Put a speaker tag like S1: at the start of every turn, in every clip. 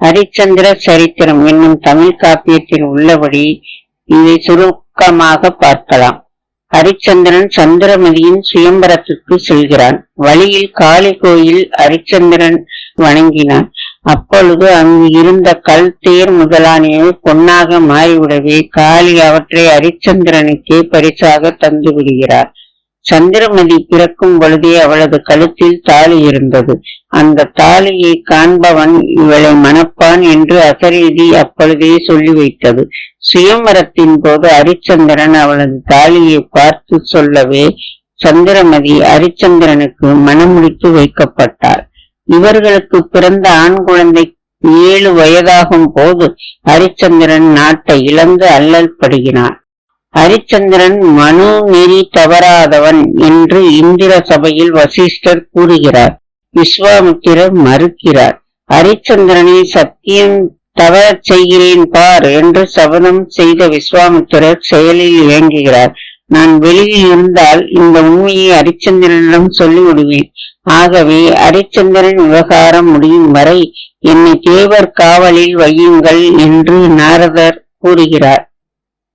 S1: ஹரிச்சந்திர சரித்திரம் என்னும் தமிழ் காப்பியத்தில் உள்ளபடி இதை சுருக்கமாக பார்க்கலாம். ஹரிச்சந்திரன் சந்திரமதியின் சுயம்பரத்துக்கு செல்கிறான். வழியில் காளி கோயில் ஹரிச்சந்திரன் வணங்கினான். அப்பொழுது அங்கு இருந்த கல் தேர் முதலானவை பொன்னாக மாறிவிடவே காளி அவற்றை ஹரிச்சந்திரனுக்கே பரிசாக தந்து விடுகிறார். சந்திரமதி பிறக்கும் பொழுதே அவளது கழுத்தில் தாலி இருந்தது. அந்த தாலியை காண்பவன் இவளை மணப்பான் என்று அசரீதி அப்பொழுதே சொல்லி வைத்தது. சுயம்பரத்தின் போது ஹரிச்சந்திரன் அவளது தாலியை பார்த்து சொல்லவே சந்திரமதி ஹரிச்சந்திரனுக்கு மணமுடித்து வைக்கப்பட்டார். இவர்களுக்கு பிறந்த ஆண் குழந்தை 7 வயதாகும் போது ஹரிச்சந்திரன் நாட்டை இழந்து அல்லல் படுகிறான். ஹரிச்சந்திரன் மனு நெறி தவறாதவன் என்று இந்திர சபையில் வசிஷ்டர் கூறுகிறார். விஸ்வாமித்திரர் மறுக்கிறார். ஹரிச்சந்திரனை சத்தியம் தவறச் செய்கிறேன் பார் என்று சபதம் செய்த விஸ்வாமித்திரர் செயலில் இயங்குகிறார். நான் வெளியில் இருந்தால் இந்த உண்மையை ஹரிச்சந்திரனிடம் சொல்லிவிடுவேன். ஆகவே ஹரிச்சந்திரன் விவகாரம் முடியும் வரை என்னை தேவர் காவலில் வையுங்கள் என்று நாரதர் கூறுகிறார்.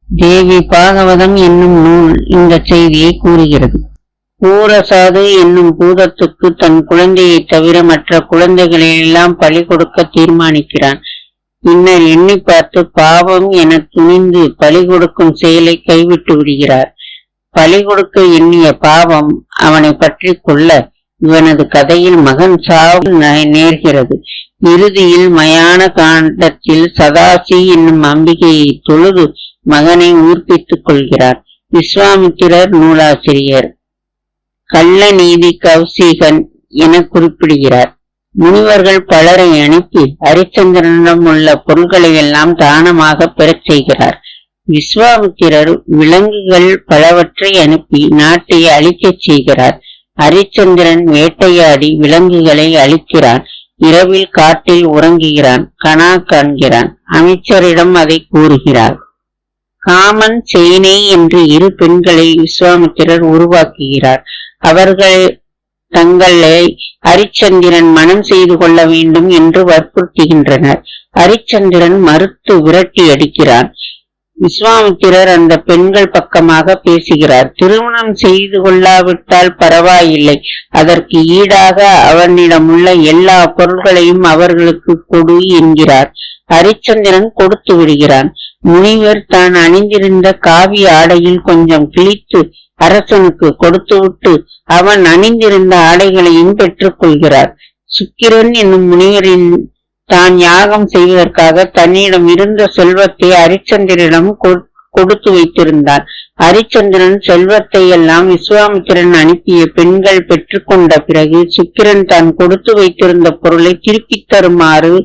S1: தேவி பாகவதம் என்னும் நூல் இந்த செய்தியை கூறுகிறது. பூரசாது என்னும் பூதத்துக்கு தன் குழந்தையை தவிர மற்ற குழந்தைகளை எல்லாம் பலி கொடுக்க தீர்மானிக்கிறான். பின்னர் எண்ணி பார்த்து பாவம் என துணிந்து பலி கொடுக்கும் செயலை கைவிட்டு விடுகிறார். பலி கொடுக்க எண்ணிய பாவம் அவனை பற்றி கொள்ள இவனது கதையில் மகன் சாவு நேர்கிறது. இறுதியில் மயான காண்டத்தில் சதாசி என்னும் அம்பிகையை தொழுது மகனை உயிர்ப்பித்துக் கொள்கிறார். விஸ்வாமித்திரர் நூலாசிரியர் கள்ள நீதி கௌசிகன் என குறிப்பிடுகிறார். முனிவர்கள் பலரை அனுப்பி ஹரிச்சந்திரனிடம் உள்ள பொருள்களை எல்லாம் தானமாக பெறச் செய்கிறார். விஸ்வாமித்திரர் விலங்குகள் பலவற்றை அனுப்பி நாட்டை அழிக்கச் செய்கிறார். ஹரிச்சந்திரன் வேட்டையாடி விலங்குகளை அழிக்கிறான். இரவில் காட்டில் உறங்குகிறான். கனா காண்கிறான். அமைச்சரிடம் அதை கூறுகிறார். காமன் சேனை என்று 2 பெண்களை விஸ்வாமித்திரர் உருவாக்குகிறார். அவர்கள் தங்களை ஹரிச்சந்திரன் மனம் செய்து கொள்ள வேண்டும் என்று வற்புறுத்துகின்றனர். ஹரிச்சந்திரன் மறுத்து விரட்டி அடிக்கிறான். விஸ்வாமித்திரர் அந்த பெண்கள் பக்கமாக பேசுகிறார். திருமணம் செய்து கொள்ளாவிட்டால் பரவாயில்லை, அதற்கு ஈடாக அவனிடமுள்ள எல்லா பொருள்களையும் அவர்களுக்கு கொடு என்கிறார். ஹரிச்சந்திரன் கொடுத்து விடுகிறான். முனிவர் தான் அணிந்திருந்த காவி ஆடையில் கொஞ்சம் கிழித்து அரசனுக்கு கொடுத்துவிட்டு அவன் அணிந்திருந்த ஆடைகளையும் பெற்றுக் கொள்கிறார். சுக்கிரன் என்னும் முனிவரின் தான் யாகம் செய்வதற்காக தன்னிடம் இருந்த செல்வத்தை ஹரிச்சந்திரனிடம் கொடுத்து வைத்திருந்தான். ஹரிச்சந்திரன் செல்வத்தை எல்லாம் விஸ்வாமித்திரன் அனுப்பிய பெண்கள் பெற்றுக்கொண்ட பிறகு சுக்கிரன் தான் கொடுத்து வைத்திருந்த பொருளை திருப்பித் தருமாறு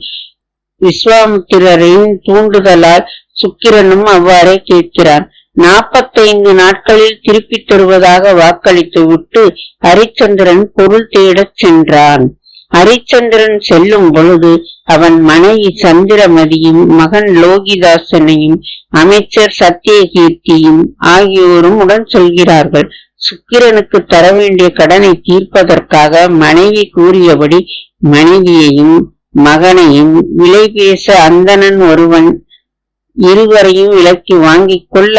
S1: விஸ்வாமித்திரரின் தூண்டுதலால் சுக்கிரனும் அவ்வாறே கேட்கிறான். 45 நாட்களில் திருப்பித் தருவதாக வாக்களித்து விட்டு ஹரிச்சந்திரன் பொருள் தேடச் சென்றான். ஹரிச்சந்திரன் செல்லும் பொழுது அவன் மனைவி சந்திரமதியும் மகன் லோகிதாசனையும் அமைச்சர் சத்தியகீர்த்தியும் ஆகியோரும் உடன் செல்கிறார்கள். சுக்கிரனுக்கு தர வேண்டிய கடனை தீர்ப்பதற்காக மனைவி கூறியபடி மனைவியையும் மகனையும் விலை பேச அந்தணன் ஒருவன் இருவரையும் விலக்கி வாங்கிக் கொள்ள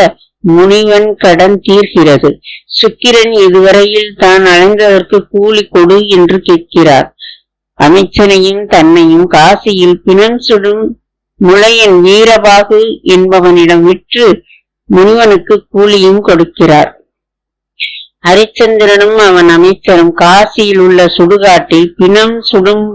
S1: முனிவன் கடன் தீர்கிறது. சுக்கிரன் இதுவரையில் தான் அடைந்ததற்கு கூலி கொடு என்று கேட்கிறார். அமைச்சனையும் தன்னையும் காசியில் பிணம் சுடும் முளையன் வீரபாகு என்பவனிடம் விற்று முனிவனுக்கு கூலியும் கொடுக்கிறார். ஹரிச்சந்திரனும் அவன் அமைச்சரும் காசியில் உள்ள சுடுகாட்டில் பிணம் சுடும்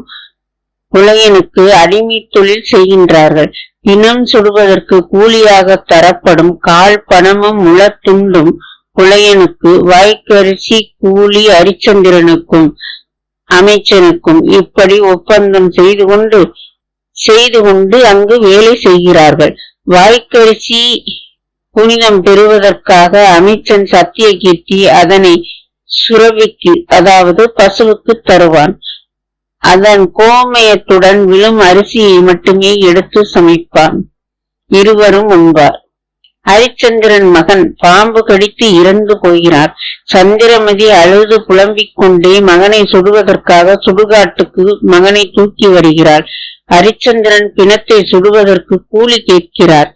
S1: முளையனுக்கு அடிமை தொழில் செய்கின்றார்கள். பிணம் சுடுவதற்கு கூலியாக தரப்படும் கால் பணமும் முளத்துண்டும் புலையனுக்கு வாய்க்கரிசி கூலி ஹரிச்சந்திரனுக்கும் அமைச்சனுக்கும் இப்படி ஒப்பந்தம் செய்து கொண்டு அங்கு வேலை செய்கிறார்கள். வாய்க்கரிசி புனிதம் பெறுவதற்காக அமைச்சன் சத்தியகீர்த்தி அதனை சுரபிக்கு அதாவது பசுவுக்கு தருவான். அதன் கோமயத்துடன் விழும் அரிசியை மட்டுமே எடுத்து சமைப்பான். இருவரும் உண்பார். ஹரிச்சந்திரன் மகன் பாம்பு கடித்து இறந்து போகிறார். சந்திரமதி அழுது புலம்பிக் கொண்டே மகனை சுடுவதற்காக சுடுகாட்டுக்கு மகனை தூக்கி வருகிறாள். ஹரிச்சந்திரன் பிணத்தை சுடுவதற்கு கூலி கேட்கிறார்.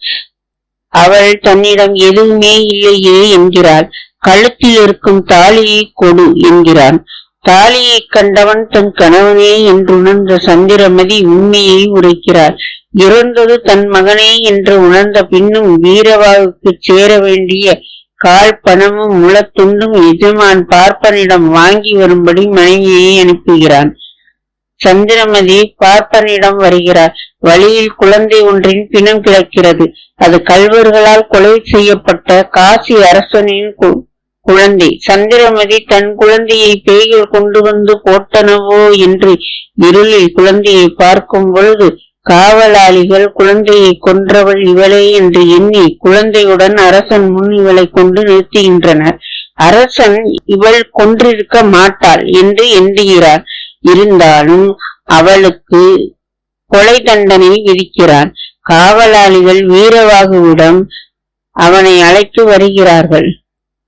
S1: அவள் தன்னிடம் எதுவுமே இல்லையே என்கிறாள். கழுத்தில் இருக்கும் தாலியை கொடு என்கிறான். தாலியை கண்டவன் தன் கணவனே என்று உணர்ந்த சந்திரமதி உண்மையை உரைக்கிறார். இறந்தது தன் மகனே என்று உணர்ந்த பின்னும் வீரவாவுக்கு சேர வேண்டிய கால் பணமும் முளத்துண்டும் எஜமான் பார்ப்பனிடம் வாங்கி வரும்படி மனைவியை அனுப்புகிறான். சந்திரமதி பார்ப்பனிடம் வருகிறார். வழியில் குழந்தை ஒன்றின் பிணம் கிடக்கிறது. அது கல்வர்களால் கொலை செய்யப்பட்ட காசி அரசனின் குழந்தை. சந்திரமதி தன் குழந்தையை பேய்கள் கொண்டு வந்து போட்டனவோ என்று இருளில் குழந்தையை பார்க்கும் பொழுது காவலாளிகள் குழந்தையை கொன்றவள் இவளே என்று எண்ணி குழந்தையுடன் அரசன் முன் இவளை கொண்டு நிறுத்துகின்றனர். அரசன் இவள் கொன்றிருக்க மாட்டாள் என்று எண்ணுகிறார். இருந்தாலும் அவளுக்கு கொலை தண்டனை விதிக்கிறான். காவலாளிகள் வீரவாகுவிடம் அவனை அழைத்து வருகிறார்கள்.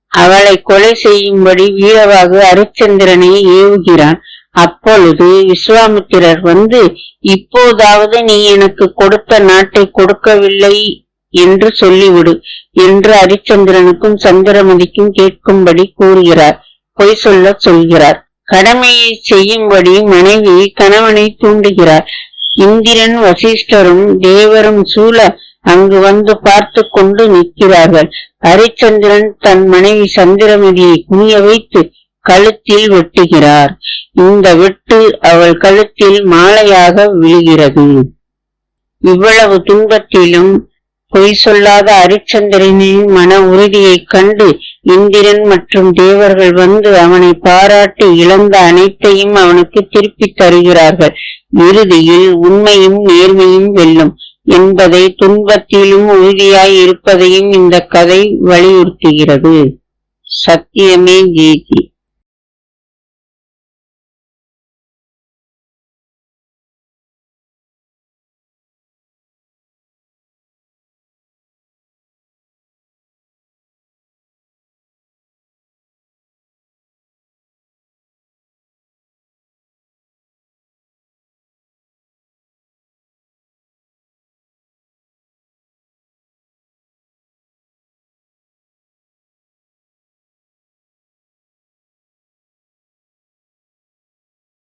S1: அவளை கொலை செய்யும்படி வீரவாகு ஹரிச்சந்திரனை ஏவுகிறான். அப்பொழுது விஸ்வாமித்திரர் வந்து, இப்போதாவது நீ எனக்கு கொடுத்த நாட்டை கொடுக்கவில்லை என்று சொல்லிவிடு என்று ஹரிச்சந்திரனுக்கும் சந்திரமதிக்கும் கேட்கும்படி கூறுகிறார். பொய் சொல்ல சொல்கிறார். கடமையை செய்யும்படி மனைவி கணவனை தூண்டுகிறார். இந்திரன் வசிஷ்டரும் தேவரும் சூழ அங்கு வந்து பார்த்து கொண்டு நிற்கிறார்கள். ஹரிச்சந்திரன் தன் மனைவி சந்திரமதியை குனிய வைத்து கழுத்தில் வெட்டுகிறார். இந்த வெட்டு அவள் கழுத்தில் மாலையாக விழுகிறது. இவ்வளவு துன்பத்திலும் பொய் சொல்லாத ஹரிச்சந்திரனின் மன உறுதியைக் கண்டு இந்திரன் மற்றும் தேவர்கள் வந்து அவனை பாராட்டி இழந்த அனைத்தையும் அவனுக்கு திருப்பித் தருகிறார்கள். இறுதியில் உண்மையும் நேர்மையும் வெல்லும் என்பதை, துன்பத்திலும் உறுதியாய் இருப்பதையும் இந்த கதை வலியுறுத்துகிறது. சத்தியமே ஜெயதி.